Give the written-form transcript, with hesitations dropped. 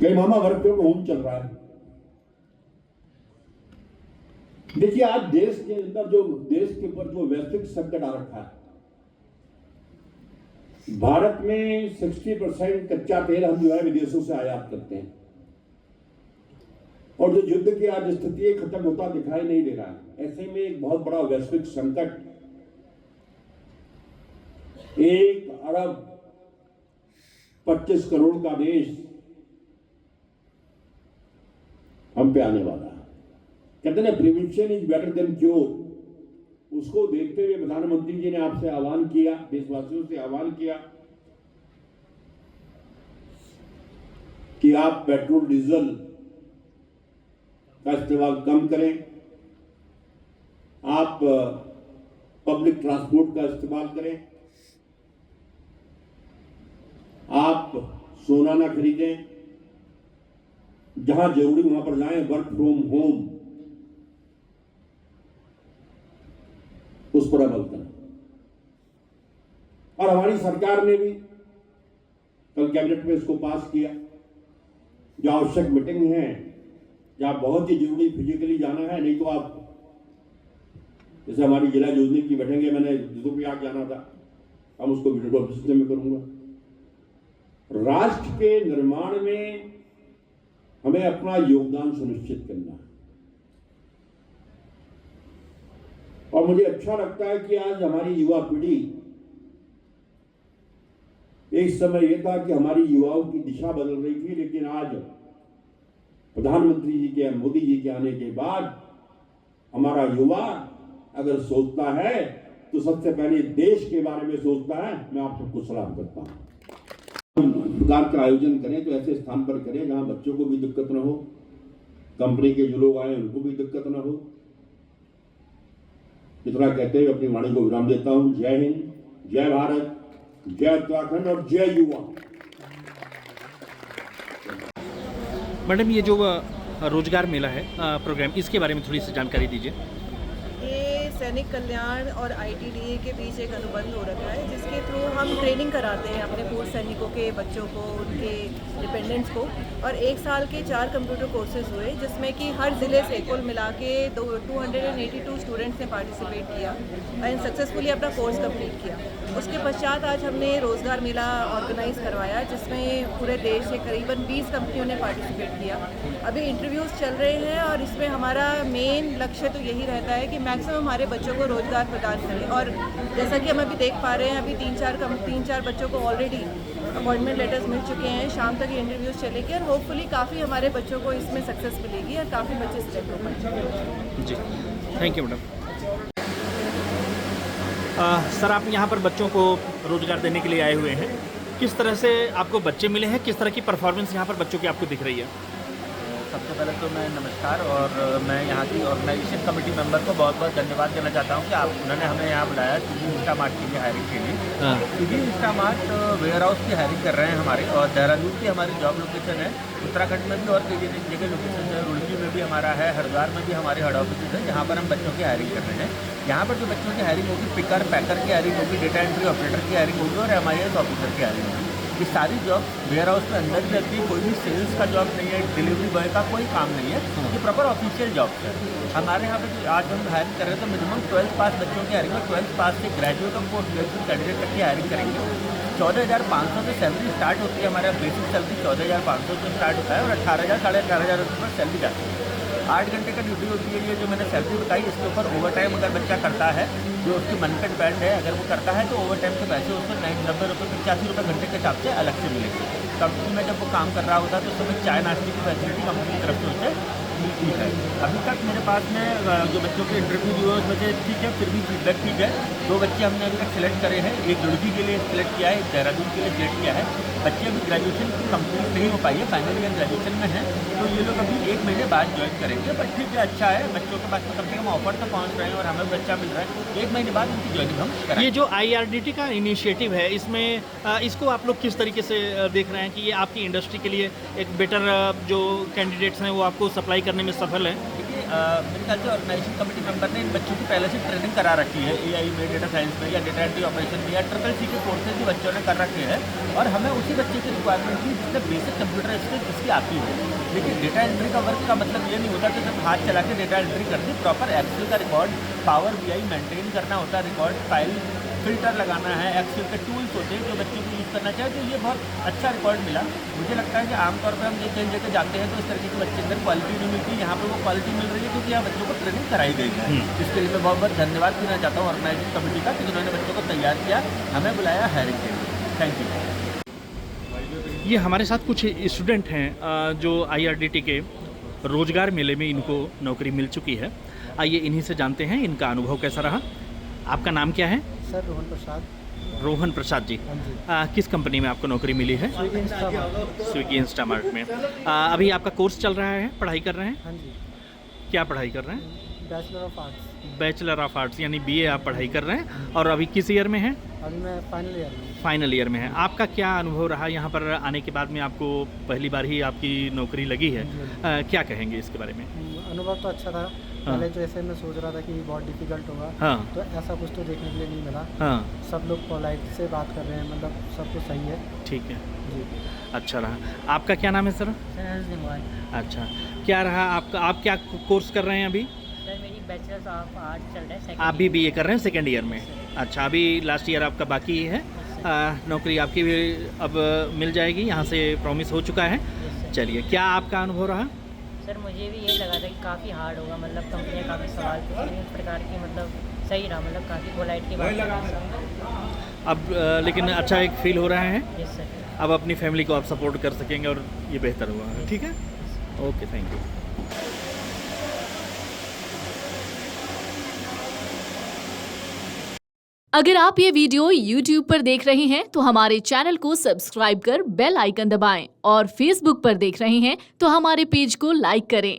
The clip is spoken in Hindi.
कई मामा वर्क फ्रॉम होम चल रहा है। देखिए आज देश के अंदर देश के ऊपर जो वैश्विक संकट आ रखा है, भारत में 60% कच्चा तेल हम जो है विदेशों से आयात करते हैं, और जो युद्ध की आज स्थिति खत्म होता दिखाई नहीं दे रहा है। ऐसे में एक बहुत बड़ा वैश्विक संकट 1 अरब 25 करोड़ का देश हम पे आने वाला है। कहते हैं prevention is better than cure. उसको देखते हुए प्रधानमंत्री जी ने आपसे आह्वान किया, देशवासियों से आह्वान किया कि आप पेट्रोल डीजल का इस्तेमाल कम करें, आप पब्लिक ट्रांसपोर्ट का इस्तेमाल करें, आप सोना ना खरीदें, जहां जरूरी वहां पर जाएं, वर्क फ्रॉम होम उस पर अमल करें। और हमारी सरकार ने भी कल कैबिनेट में इसको पास किया। जो आवश्यक मीटिंग है, जहां बहुत ही जरूरी फिजिकली जाना है, नहीं तो आप जैसे हमारी जिला योजना की बैठेंगे, मैंने रुद्रप्रयाग जाना था, हम उसको वीडियो ऑफिस में करूंगा। राष्ट्र के निर्माण में हमें अपना योगदान सुनिश्चित करना है। और मुझे अच्छा लगता है कि आज हमारी युवा पीढ़ी, एक समय यह था कि हमारी युवाओं की दिशा बदल रही थी, लेकिन आज प्रधानमंत्री जी के, मोदी जी के आने के बाद हमारा युवा अगर सोचता है तो सबसे पहले देश के बारे में सोचता है। मैं आप सबको सलाम करता हूं। प्रकार का आयोजन करें तो ऐसे स्थान पर करें जहां बच्चों को भी दिक्कत न हो, कंपनी के जो लोग आए उनको भी दिक्कत न हो। इतना कहते हुए अपनी वाणी को विराम देता हूं। जय हिंद, जय भारत, जय उत्तराखंड और जय युवा। मैडम, ये जो रोजगार मेला है प्रोग्राम, इसके बारे में थोड़ी सी जानकारी दीजिए। ये सैनिक कल्याण और ITDA के बीच एक अनुबंध हो रखा है, जिसके थ्रू हम ट्रेनिंग कराते हैं अपने पूर्व सैनिकों के बच्चों को, उनके डिपेंडेंट्स को। और 1 साल के 4 कंप्यूटर कोर्सेज हुए, जिसमें कि हर ज़िले से कुल मिला के 282 स्टूडेंट्स ने पार्टिसिपेट किया एंड सक्सेसफुली अपना कोर्स कंप्लीट किया। उसके पश्चात आज हमने रोज़गार मेला ऑर्गेनाइज़ करवाया, जिसमें पूरे देश से करीबन 20 कंपनियों ने पार्टिसिपेट किया। अभी इंटरव्यूज़ चल रहे हैं और इसमें हमारा मेन लक्ष्य तो यही रहता है कि मैक्सिमम हमारे बच्चों को रोज़गार प्रदान करें। और जैसा कि हम अभी देख पा रहे हैं, अभी 3-4 बच्चों को ऑलरेडी अपॉइंटमेंट लेटर्स मिल चुके हैं। शाम तक ये इंटरव्यूज़ चलेंगे और होपफुली काफ़ी हमारे बच्चों को इसमें सक्सेस मिलेगी और काफ़ी बच्चे सिलेक्ट हो पाएंगे। जी, थैंक यू मैडम। सर, आप यहाँ पर बच्चों को रोज़गार देने के लिए आए हुए हैं। किस तरह से आपको बच्चे मिले हैं, किस तरह की परफॉर्मेंस यहाँ पर बच्चों की आपको दिख रही है? सबसे पहले तो मैं नमस्कार, और मैं यहाँ की ऑर्गेनाइजेशन कमेटी मेंबर को बहुत बहुत धन्यवाद देना चाहता हूँ कि उन्होंने हमें यहाँ बुलाया स्विगी इंस्टामार्ट के लिए हायरिंग के लिए। स्विगी इंस्टामार्ट वेयर हाउस की हायरिंग कर रहे हैं हमारे, और देहरादून की हमारी जॉब लोकेशन है। उत्तराखंड में भी और कई जगह लोकेशन है, रुड़की में भी हमारा है, हरिद्वार में भी हमारे हेड ऑफिस है, जहाँ पर हम बच्चों की हायरिंग कर रहे हैं। यहाँ पर जो बच्चों की हायरिंग होगी, पिकर पैकर की हायरिंग होगी, डेटा एंट्री ऑपरेटर की हायरिंग होगी और MIS ऑफिसर की हायरिंग होगी। ये सारी जॉब वेयर हाउस के अंदर ही रहती है। कोई भी सेल्स का जॉब नहीं है, डिलीवरी बॉय का कोई काम नहीं है, ये प्रॉपर ऑफिशियल जॉब है। हमारे यहाँ पे जो आज हम हायरिंग कर रहे हैं, तो मिनिमम 12th पास बच्चों की हायरिंग है। 12th पास से ग्रेजुएट और पोस्ट ग्रेजुएट कैंडिडेट तक की हायरिंग करेंगे। 14,500 से सैलरी स्टार्ट होती है। हमारे बेसिक सैलरी 14,500 से स्टार्ट होता है और 18,000 साढ़े 18,000 रुपये पर सैलरी जाती है। 8 घंटे का ड्यूटी होती है। ये जो मैंने सैलरी बताई, इसके ऊपर ओवर टाइम अगर बच्चा करता है, जो उसकी मन पे डिपेंड है, अगर वो करता है तो ओवर टाइम के पैसे उसको 90 रुपये 85 रुपये घंटे के हिसाब से अलग से मिलेंगे। कंपनी में जब वो काम कर रहा होता है तो उस समय चाय नाश्ते की फैसिलिटी कंपनी की तरफ से उसे मिलती है। अभी तक मेरे पास में जो बच्चों के इंटरव्यू दिए उसमें से ठीक है, फिर भी फीडबैक ठीक है। 2 बच्चे हमने अभी तक सिलेक्ट करे हैं, एक लड़की के लिए सिलेक्ट किया है, एक देहरादून के लिए सिलेक्ट किया है। बच्चे अभी ग्रेजुएशन कंप्लीट नहीं हो पाई है, फाइनल ईयर ग्रेजुएशन में है, तो ये लोग अभी 1 महीने बाद ज्वाइन करेंगे। बट ठीक है, अच्छा है, बच्चों के पास में कम से कम ऑफर तो पहुँच रहे हैं और हमें बच्चा मिल रहा है। 1 महीने बाद उनकी ज्वाइनिंग हम कराएंगे। ये जो IRDT का इनिशिएटिव है, इसमें इसको आप लोग किस तरीके से देख रहे हैं कि ये आपकी इंडस्ट्री के लिए एक बेटर जो कैंडिडेट्स हैं वो आपको सप्लाई करने में सफल है? देखिए, मेरे ख्याल से ऑर्गेनाइजेशन कमेटी मेंबर ने इन बच्चों की पहले से ट्रेनिंग करा रखी है, AI में, डेटा साइंस में, या डेटा एंट्री ऑपरेशन में, या CCC के कोर्सेज भी बच्चों ने कर रखे हैं, और हमें उसी बच्चे की रिक्वायरमेंट थी जिसने बेसिक कंप्यूटर स्किल्स जिसकी आती है। लेकिन डेटा एंट्री का वर्क का मतलब ये नहीं होता कि सिर्फ हाथ चला के डेटा एंट्री कर दी, प्रॉपर एक्सेल का रिकॉर्ड, पावर BI मेंटेन करना होता है, रिकॉर्ड फाइल फिल्टर लगाना है, एक्सेल के टूल्स होते हैं जो बच्चों को यूज़ करना चाहिए। तो ये बहुत अच्छा रिकॉर्ड मिला। मुझे लगता है कि आमतौर पर हम ये कहीं जगह जाते हैं तो इस तरीके के बच्चे अंदर क्वालिटी नहीं मिलती, यहाँ पर वो क्वालिटी मिल रही है क्योंकि यहाँ बच्चों को ट्रेनिंग कराई गई है। इसके लिए मैं बहुत बहुत धन्यवाद देना चाहता हूँ ऑर्गेनाइजिंग कमेटी का कि जिन्होंने बच्चों को तैयार किया, हमें बुलाया हायरिंग के लिए। Thank you. ये हमारे साथ कुछ स्टूडेंट हैं जो IRDT के रोजगार मेले में इनको नौकरी मिल चुकी है। आइए इन्हीं से जानते हैं इनका अनुभव कैसा रहा। आपका नाम क्या है? सर रोहन प्रसाद। रोहन प्रसाद जी, हाँ जी। किस कंपनी में आपको नौकरी मिली है? स्विगी इंस्टामार्ट में। अभी आपका कोर्स चल रहा है, पढ़ाई कर रहे हैं? हाँ जी, क्या पढ़ाई कर रहे हैं? Bachelor of arts. Bachelor of arts यानी BA आप पढ़ाई कर रहे हैं, और अभी किस ईयर में हैं? अभी मैं फाइनल ईयर में। फाइनल ईयर में है। आपका क्या अनुभव रहा यहाँ पर आने के बाद में? आपको पहली बार ही आपकी नौकरी लगी है, क्या कहेंगे इसके बारे में? अनुभव तो अच्छा था। पहले जैसे मैं सोच रहा था कि बहुत डिफिकल्ट होगा, हाँ तो ऐसा कुछ तो देखने के लिए नहीं मिला। हाँ, सब लोग पोलाइट से बात कर रहे हैं, मतलब सब कुछ सही है। ठीक है, जी। अच्छा रहा। आपका क्या नाम है सर? अच्छा, क्या रहा आपका? आप क्या कोर्स कर रहे हैं अभी? सर मेरी बैचलर ऑफ आर्ट्स चल रहा है। आप भी BA कर रहे हैं सेकेंड ईयर में? अच्छा, अभी लास्ट ईयर आपका बाकी है। नौकरी आपकी भी अब मिल जाएगी, यहाँ से प्रॉमिस हो चुका है। चलिए, क्या आपका अनुभव रहा? सर मुझे भी यही लगा था कि काफ़ी हार्ड होगा, मतलब कंपनियाँ काफ़ी सवाल पूछेंगी इस प्रकार की, मतलब सही रहा, मतलब काफ़ी पोलाइट की बात। अब लेकिन अच्छा एक फील हो रहा है। Yes sir. अब अपनी फैमिली को आप सपोर्ट कर सकेंगे और ये बेहतर हुआ। ठीक है, ओके, थैंक यू। अगर आप ये वीडियो YouTube पर देख रहे हैं तो हमारे चैनल को सब्सक्राइब कर बेल आइकन दबाएं, और Facebook पर देख रहे हैं तो हमारे पेज को लाइक करें।